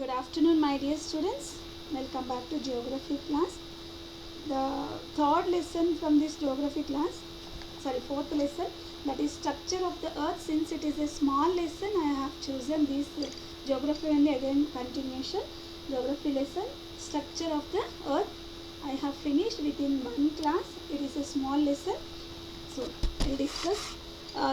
Good afternoon, my dear students. Welcome back to geography class. The third lesson from this geography class, fourth lesson, that is structure of the earth. Since it is a small lesson, I have chosen this geography only, again continuation. Geography lesson, structure of the earth. I have finished within one class. It is a small lesson. So, we'll discuss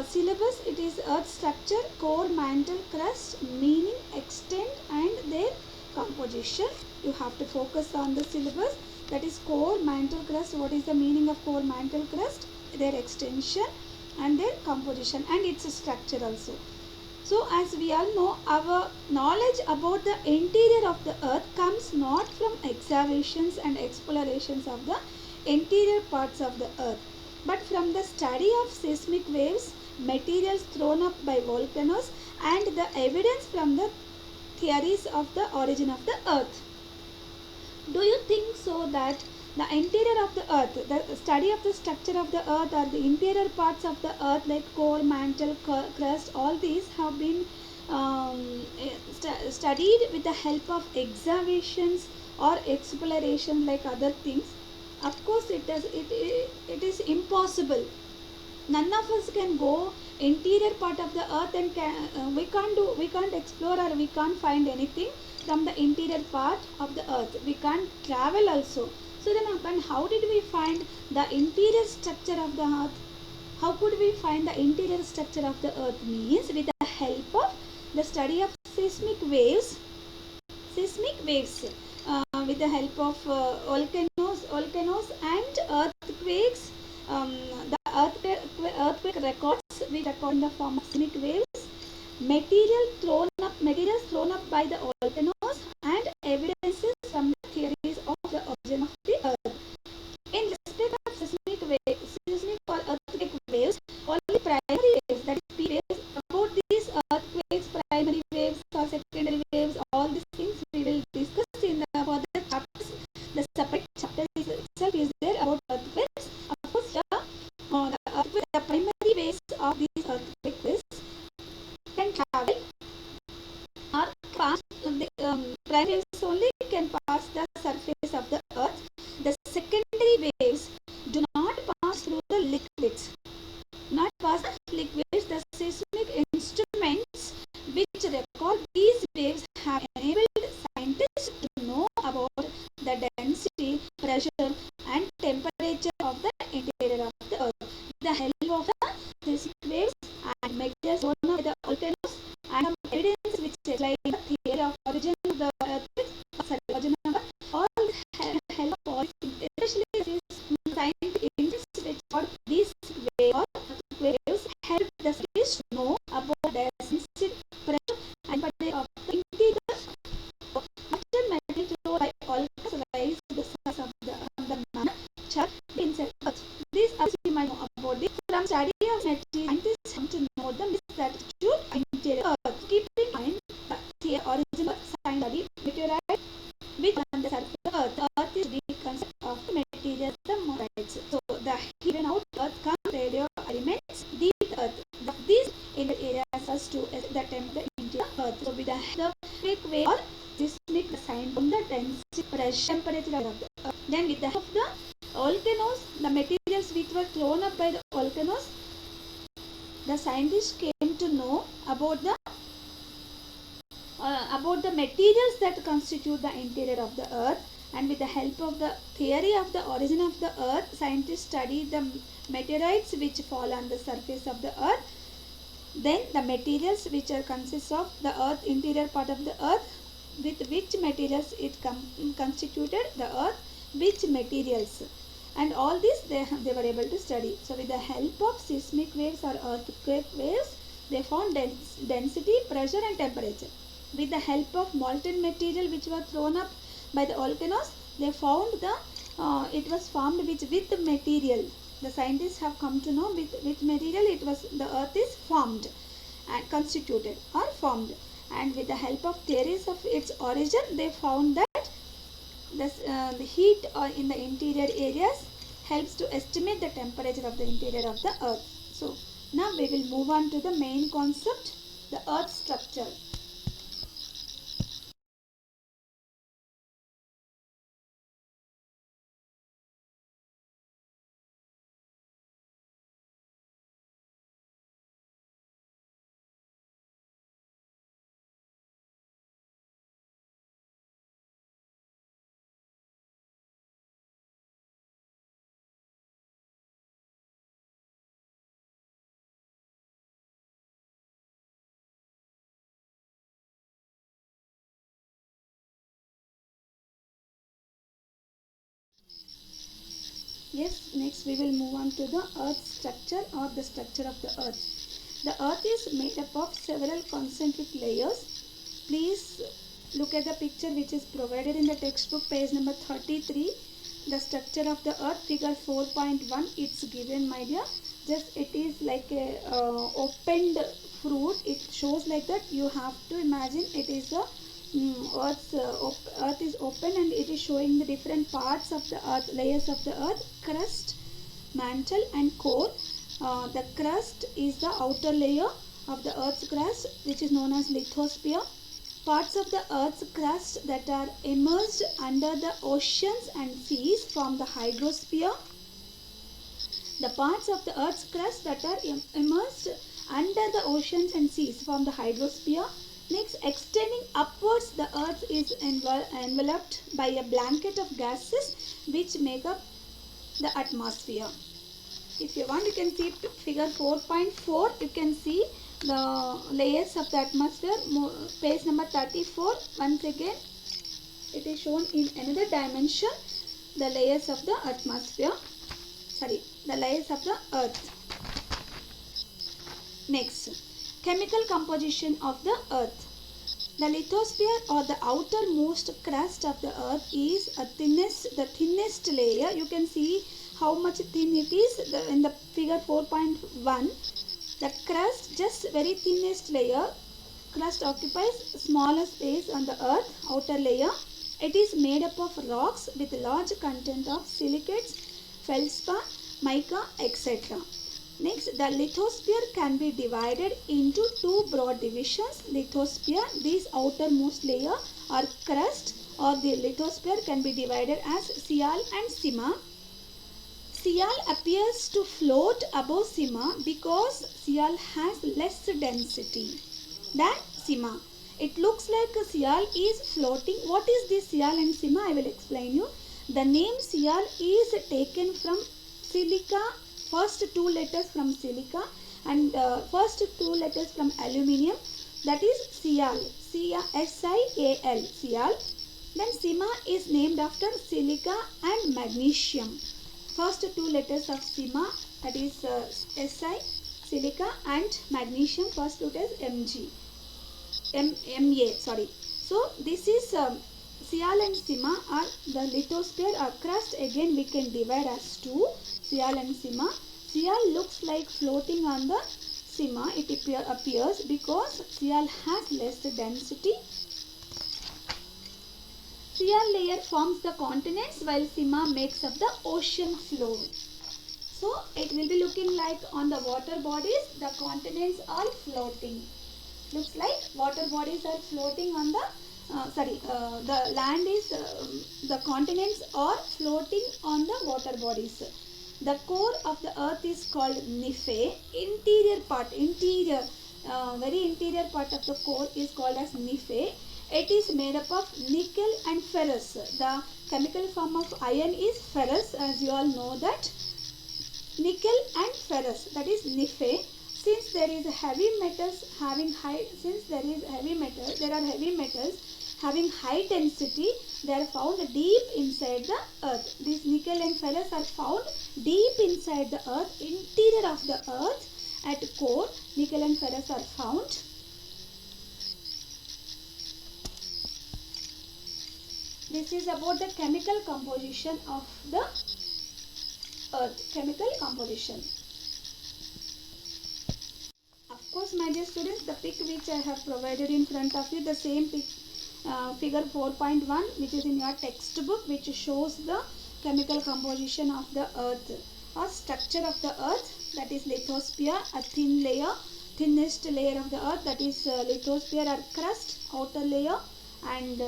syllabus. It is earth structure, core, mantle, crust, meaning, extent and their composition. You have to focus on the syllabus. That is core, mantle, crust. What is the meaning of core, mantle, crust? Their extension and their composition and its structure also. So as we all know, our knowledge about the interior of the earth comes not from excavations and explorations of the interior parts of the earth, but from the study of seismic waves, materials thrown up by volcanoes and the evidence from the theories of the origin of the earth. Do you think so that the interior of the earth, the study of the structure of the earth or the interior parts of the earth like core, mantle, crust, all these have been studied with the help of excavations or exploration like other things? Of course it is impossible. None of us can go interior part of the earth and we can't explore or we can't find anything from the interior part of the earth. We can't travel also. So then how did we find the interior structure of the earth? How could we find the interior structure of the earth? Means with the help of the study of seismic waves with the help of volcanoes and earthquakes. The earthquake records we record in the form of seismic waves, materials thrown up by the volcanoes and evidences from the theories of the origin of the earth. In respect of seismic or earthquake waves, only primary waves, that is P waves, about these earthquakes, primary waves or secondary waves, all these things we will discuss in the further chapters. The separate chapter itself is there about earthquakes. Of course, the primary waves of these earthquake waves can travel or pass the primary waves only can pass the surface of the earth. The secondary waves do not pass through the liquids. The seismic instruments which record these waves have enabled scientists to know about the density, pressure and temperature of the interior of the earth. With the help of the seismic waves and materials thrown up by the volcanoes and evidence which explain the theory of origin of the origin of the all help of especially these scientists which record these waves help the scientists to know about the density, pressure and temperature of the interior. After material thrown by volcanoes rise to the surface of the mantle inside earth. These are we might know about this. From study of material, scientists come to know the mistructured interior earth. Keep in mind the origin of science study meteorite which on the surface of earth. Earth is reconstructed of the materials, the meteorites. So the hidden out earth comes radio elements, deep earth. These in the area us to the interior earth. So with the earthquake wave or seismic sign from the density, pressure, temperature of the earth. Then with the help of the volcanoes, the materials which were thrown up by the volcanoes, the scientists came to know about the materials that constitute the interior of the earth, and with the help of the theory of the origin of the earth, scientists study the meteorites which fall on the surface of the earth. Then the materials which are consist of the earth, interior part of the earth, with which materials it constituted the earth, which materials, and all this they were able to study. So with the help of seismic waves or earthquake waves, they found density, pressure and temperature. With the help of molten material which were thrown up by the volcanoes, they found it was formed with the material. The scientists have come to know with which material the earth is formed and constituted or formed. And with the help of theories of its origin, they found that the heat in the interior areas helps to estimate the temperature of the interior of the earth. So now we will move on to the main concept, the earth structure. Yes, next we will move on to the earth structure or the structure of the earth. The earth is made up of several concentric layers. Please look at the picture which is provided in the textbook, page number 33. The structure of the earth, figure 4.1, it's given, my dear. Just it is like a opened fruit. It shows like that. You have to imagine it is a earth is open and it is showing the different parts of the earth, layers of the earth: crust, mantle and core. The crust is the outer layer of the earth's crust, which is known as lithosphere. Parts of the earth's crust that are immersed under the oceans and seas from the hydrosphere. The parts of the earth's crust that are immersed under the oceans and seas from the hydrosphere. Next, extending upwards, the earth is enveloped by a blanket of gases which make up the atmosphere. If you want, you can see figure 4.4. You can see the layers of the atmosphere, page number 34. Once again, it is shown in another dimension, the layers of the atmosphere, the layers of the earth. Next, chemical composition of the earth. The lithosphere or the outermost crust of the earth is the thinnest layer. You can see how much thin it is in the figure 4.1. The crust, just very thinnest layer. Crust occupies smaller space on the earth, outer layer. It is made up of rocks with large content of silicates, feldspar, mica, etc. Next, the lithosphere can be divided into two broad divisions. Lithosphere, this outermost layer or crust or the lithosphere, can be divided as Sial and Sima. Sial appears to float above Sima because Sial has less density than Sima. It looks like Sial is floating. What is this Sial and Sima? I will explain you. The name Sial is taken from silica, first two letters from silica and first two letters from aluminium, that is Sial, S-I-A-L, Sial. Then Sima is named after silica and magnesium. First two letters of Sima, that is Si, silica, and magnesium, first letters Mg, Ma, sorry. So this is Sial and Sima are the lithosphere or crust. Again we can divide as two, Sial and Sima. Sial looks like floating on the Sima. It appears because Sial has less density. Sial layer forms the continents while Sima makes up the ocean floor. So it will be looking like on the water bodies, the continents are floating. Looks like water bodies are floating on the the land is, the continents are floating on the water bodies. The core of the earth is called Nephe. Interior part, very interior part of the core is called as Nephe. It is made up of nickel and ferrous. The chemical form of iron is ferrous, as you all know that. Nickel and ferrous, that is Nephe. Since there are heavy metals having high density, they are found deep inside the earth. These nickel and ferrous are found deep inside the earth, interior of the earth. At core, nickel and ferrous are found. This is about the chemical composition of the earth. Chemical composition. Of course, my dear students, the pic which I have provided in front of you, the same pic, figure 4.1, which is in your textbook, which shows the chemical composition of the earth or structure of the earth, that is lithosphere, a thin layer, thinnest layer of the earth, that is lithosphere or crust, outer layer, and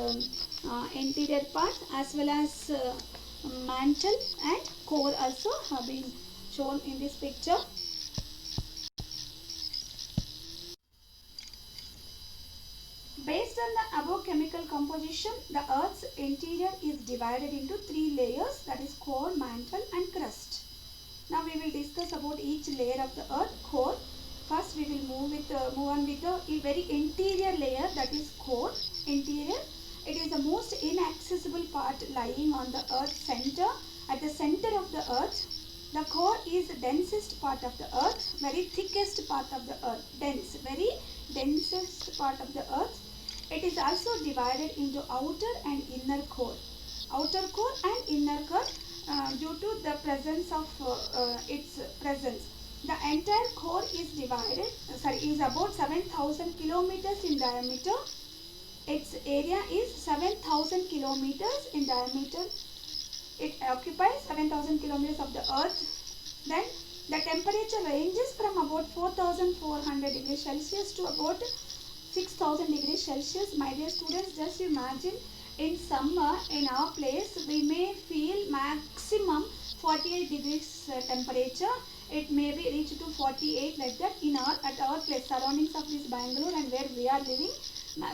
interior part, as well as mantle and core also have been shown in this picture. Based on the above chemical composition, the earth's interior is divided into three layers, that is core, mantle and crust. Now we will discuss about each layer of the earth. Core. First we will move on with the very interior layer, that is core. Interior. It is the most inaccessible part lying on the earth's center at the center of the earth. The core is the densest part of the earth, very thickest part of the earth, dense, very densest part of the earth. It is also divided into outer and inner core. Outer core and inner core due to the presence of its presence. The entire core is is about 7,000 kilometers in diameter. Its area is 7,000 kilometers in diameter. It occupies 7,000 kilometers of the earth. Then the temperature ranges from about 4,400 degrees Celsius to about 6,000 degrees Celsius. My dear students, just imagine in summer in our place we may feel maximum 48 degrees temperature. It may be reached to 48 like that at our place, surroundings of this Bangalore and where we are living.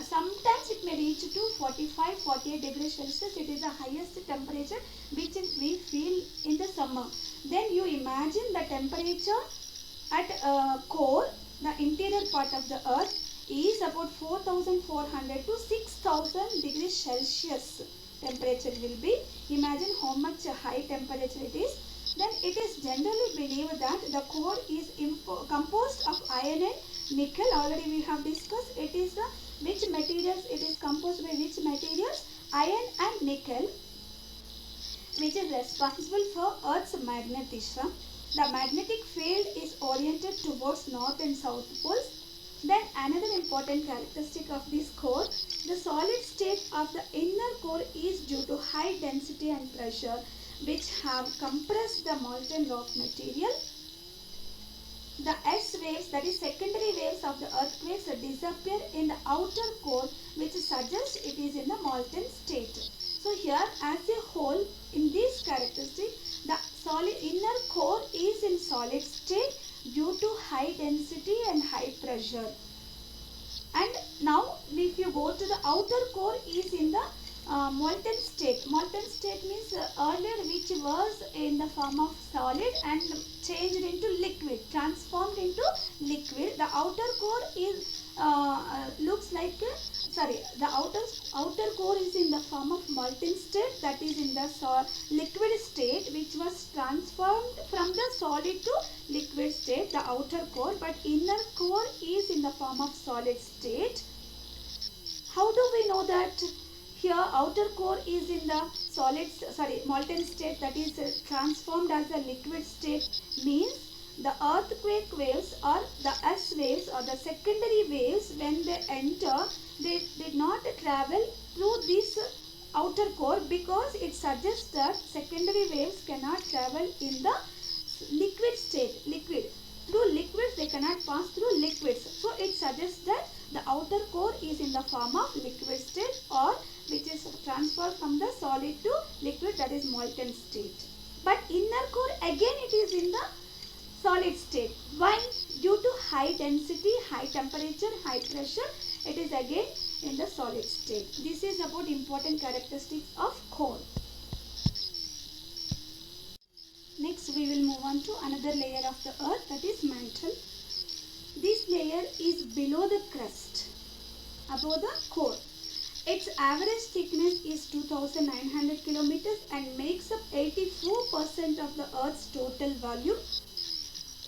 Sometimes it may reach to 45-48 degrees Celsius. It is the highest temperature which we feel in the summer. Then you imagine the temperature at core, the interior part of the earth, is about 4,400 to 6,000 degrees Celsius temperature will be. Imagine how much high temperature it is. Then it is generally believed that the core is composed of iron and nickel. Already we have discussed. It is which materials it is composed by which materials? Iron and nickel, which is responsible for Earth's magnetism. The magnetic field is oriented towards north and south poles. Then another important characteristic of this core, the solid state of the inner core is due to high density and pressure which have compressed the molten rock material. The S waves, that is secondary waves of the earthquakes, disappear in the outer core, which suggests it is in the molten state. So here as a whole, in this characteristic, the solid inner core is in solid state due to high density and high pressure. And now if you go to the outer core is in the molten state. Molten state means earlier which was in the form of solid and changed into liquid, transformed into liquid. The outer core is looks like the outer core is in the form of molten state, that is in the liquid state, which was transformed from the solid to liquid state, the outer core. But inner core is in the form of solid state. How do we know that? Here outer core is in the molten state, that is transformed as a liquid state, means the earthquake waves or the S waves or the secondary waves, when they enter, they did not travel through this outer core, because it suggests that secondary waves cannot travel in the liquid state. Through liquids they cannot pass through liquids. So it suggests that the outer core is in the form of liquid state, or which is transferred from the solid to liquid, that is molten state. But inner core again it is in the solid state. Why? Due to high density, high temperature, high pressure, it is again in the solid state. This is about important characteristics of core. Next we will move on to another layer of the earth, that is mantle. This layer is below the crust, above the core. Its average thickness is 2,900 kilometers and makes up 84% of the earth's total volume.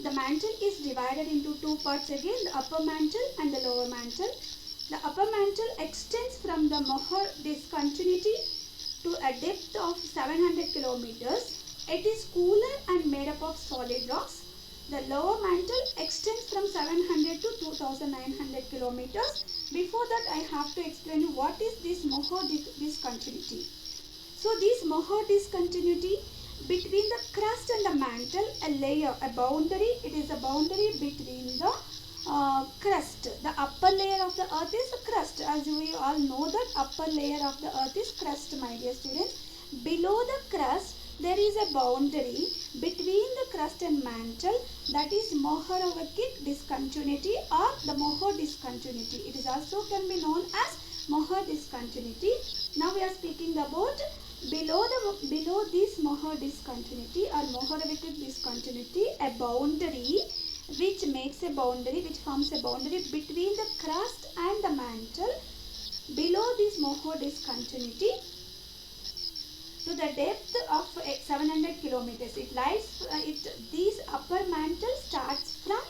The mantle is divided into two parts again, the upper mantle and the lower mantle. The upper mantle extends from the Mohor discontinuity to a depth of 700 kilometers. It is cooler and made up of solid rocks. The lower mantle extends from 700 to 2,900 kilometers. Before that, I have to explain you what is this Mohor discontinuity. So this Mohor discontinuity between the crust and the mantle, a layer, a boundary, it is a boundary between the crust. The upper layer of the earth is the crust. As we all know that upper layer of the earth is crust, my dear students. Below the crust, there is a boundary between the crust and mantle, that is Mohorovic discontinuity or the Mohor discontinuity. It is also can be known as Mohor discontinuity. Now we are speaking about below this Mohor discontinuity or Mohorovic discontinuity, a boundary which forms a boundary between the crust and the mantle. Below this Mohor discontinuity, to the depth of 700 kilometers. It lies. This upper mantle starts from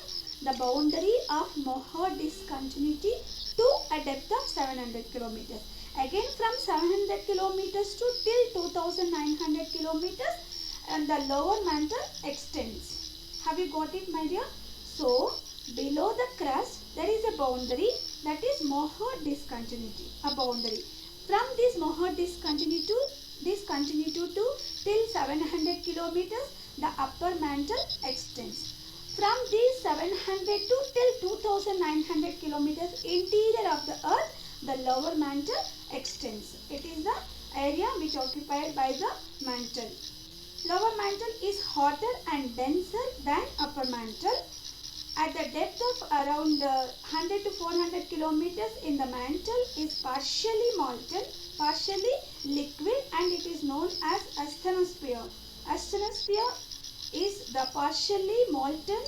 the boundary of Moho discontinuity to a depth of 700 kilometers. Again, from 700 kilometers to till 2900 kilometers, and the lower mantle extends. Have you got it, my dear? So, below the crust, there is a boundary, that is Moho discontinuity, a boundary. From this Moho discontinuity to till 700 kilometers, the upper mantle extends. From these 700 to till 2900 kilometers interior of the earth, the lower mantle extends. It is the area which occupied by the mantle. Lower mantle is hotter and denser than upper mantle. At the depth of around 100 to 400 kilometers in the mantle is partially molten, partially liquid, and it is known as asthenosphere. Asthenosphere is the partially molten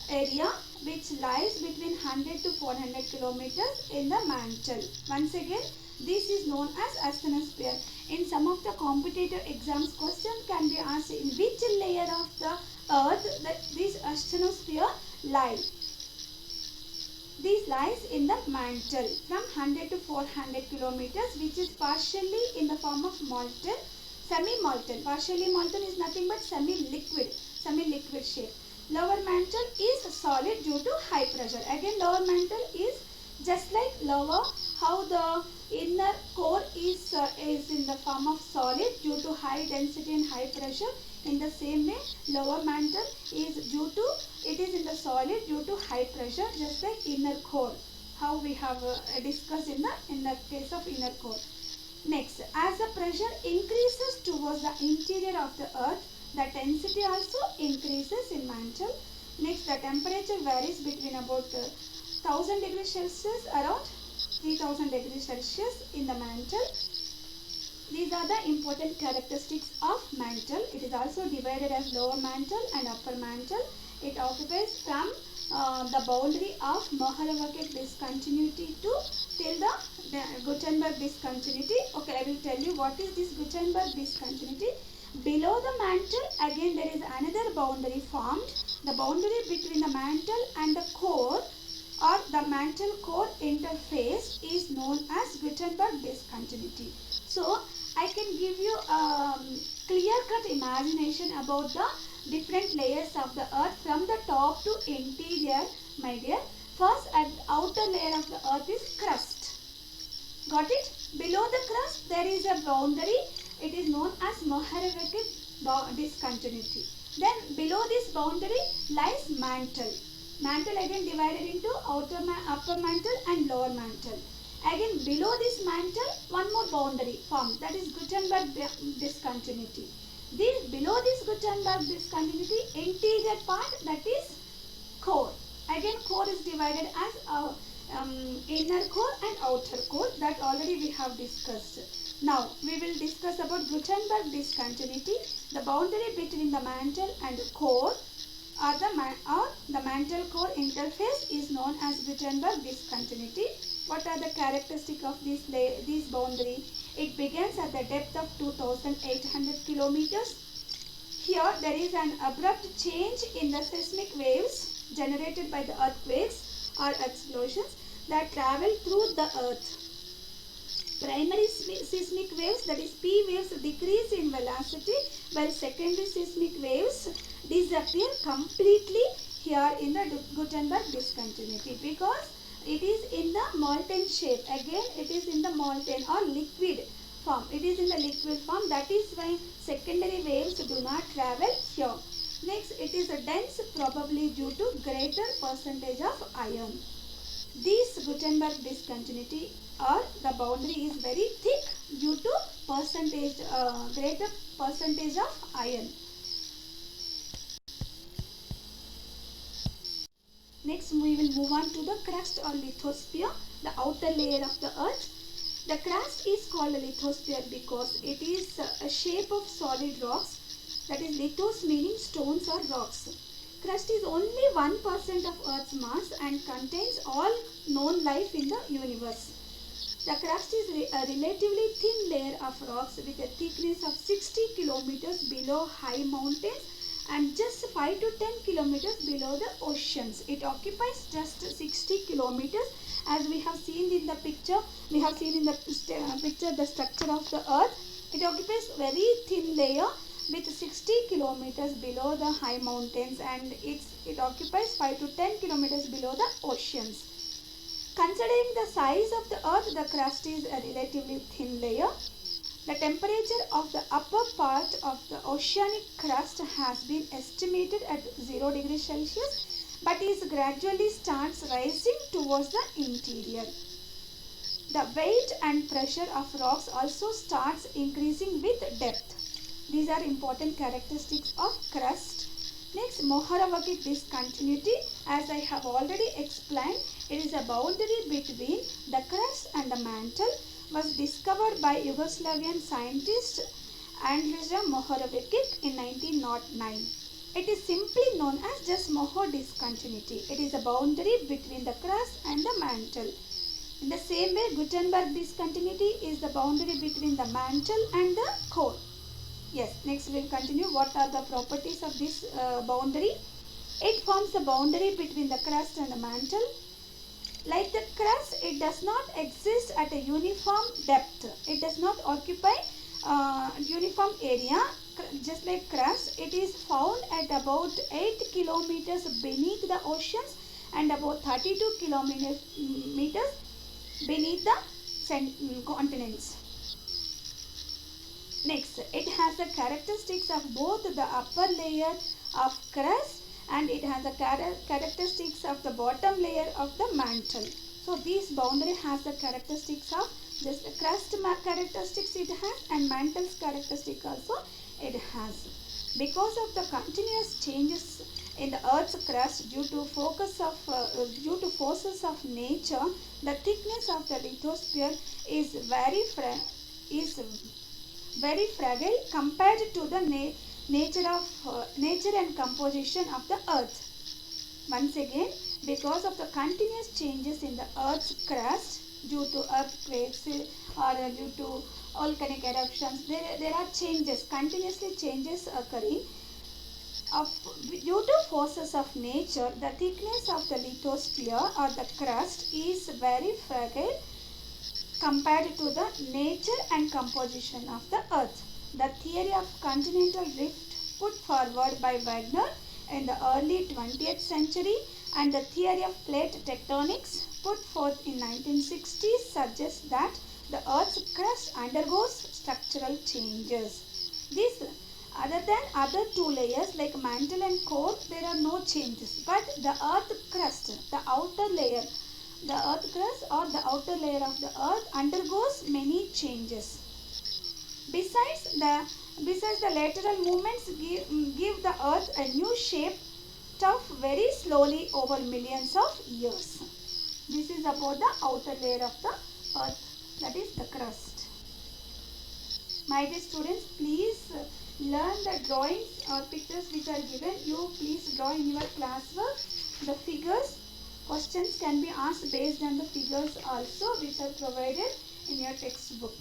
area which lies between 100 to 400 kilometers in the mantle. Once again, this is known as asthenosphere. In some of the competitive exams, question can be asked in which layer of the earth that this asthenosphere lies. This lies in the mantle from 100 to 400 kilometers, which is partially in the form of molten, semi-molten. Partially molten is nothing but semi-liquid shape. Lower mantle is solid due to high pressure. Again, lower mantle is just like lower, how the inner core is in the form of solid due to high density and high pressure. In the same way, lower mantle is it is in the solid due to high pressure, just like inner core, how we have discussed in the case of inner core. Next, as the pressure increases towards the interior of the earth, the density also increases in mantle. Next, the temperature varies between about 1000 degrees Celsius around 3000 degrees Celsius in the mantle. These are the important characteristics of mantle. It is also divided as lower mantle and upper mantle. It occupies from the boundary of Moravec discontinuity to till the Gutenberg discontinuity. Okay, I will tell you what is this Gutenberg discontinuity. Below the mantle, again there is another boundary formed. The boundary between the mantle and the core or the mantle core interface is known as Gutenberg discontinuity. So, I can give you a clear-cut imagination about the different layers of the earth from the top to interior, my dear. First, at the outer layer of the earth is crust. Got it? Below the crust, there is a boundary. It is known as Moravec discontinuity. Then, below this boundary lies mantle. Mantle again divided into upper mantle and lower mantle. Again, below this mantle, one more boundary formed, that is Gutenberg discontinuity. Below this Gutenberg discontinuity, interior part, that is core. Again, core is divided as inner core and outer core, that already we have discussed. Now, we will discuss about Gutenberg discontinuity. The boundary between the mantle and core or the mantle core interface is known as Gutenberg discontinuity. What are the characteristics of this boundary? It begins at the depth of 2800 kilometers. Here there is an abrupt change in the seismic waves generated by the earthquakes or explosions that travel through the earth. Primary seismic waves, that is P waves, decrease in velocity, while secondary seismic waves disappear completely here in the Gutenberg discontinuity, because it is in the molten shape. Again, it is in the molten or liquid form. It is in the liquid form. That is why secondary waves do not travel here. Next, it is a dense, probably due to greater percentage of iron. This Gutenberg discontinuity or the boundary is very thick due to greater percentage of iron. Next, we will move on to the crust or lithosphere, the outer layer of the earth. The crust is called a lithosphere because it is a shape of solid rocks, that is lithos meaning stones or rocks. Crust is only 1% of Earth's mass and contains all known life in the universe. The crust is a relatively thin layer of rocks with a thickness of 60 kilometers below high mountains and just 5 to 10 kilometers below the oceans. It occupies just 60 kilometers. As we have seen in the picture, the structure of the earth. It occupies very thin layer with 60 kilometers below the high mountains, and it occupies 5 to 10 kilometers below the oceans. Considering the size of the earth, the crust is a relatively thin layer. The temperature of the upper part of the oceanic crust has been estimated at 0 degrees Celsius, but is gradually starts rising towards the interior. The weight and pressure of rocks also starts increasing with depth. These are important characteristics of crust. Next, Mohorovicic discontinuity. As I have already explained, it is a boundary between the crust and the mantle, was discovered by Yugoslavian scientist Andrija Mohorovic in 1909. It is simply known as just Moho discontinuity. It is a boundary between the crust and the mantle. In the same way, Gutenberg discontinuity is the boundary between the mantle and the core. Yes, next we will continue. What are the properties of this boundary? It forms a boundary between the crust and the mantle. Like the crust, it does not exist at a uniform depth. It does not occupy uniform area. Just like crust, it is found at about 8 kilometers beneath the oceans and about 32 kilometers beneath the continents. Next, it has the characteristics of both the upper layer of crust and it has the characteristics of the bottom layer of the mantle. So this boundary has the characteristics of just the crust characteristics it has and mantle's characteristic also it has. Because of the continuous changes in the earth's crust due to forces of nature, the thickness of the lithosphere is very fragile compared to the nature and composition of the earth. Once again, because of the continuous changes in the earth's crust due to earthquakes or due to volcanic eruptions, there are continuously changes occurring. Due to forces of nature, the thickness of the lithosphere or the crust is very fragile compared to the nature and composition of the earth. The theory of continental rift put forward by Wagner in the early 20th century and the theory of plate tectonics put forth in 1960s suggests that the earth's crust undergoes structural changes. Other than other two layers like mantle and core, there are no changes, but the earth crust, the outer layer, the earth crust or the outer layer of the earth undergoes many changes. Besides the lateral movements give the earth a new shape tough very slowly over millions of years. This is about the outer layer of the earth, that is the crust. My dear students, please learn the drawings or pictures which are given. You please draw in your classwork the figures. Questions can be asked based on the figures also which are provided in your textbook.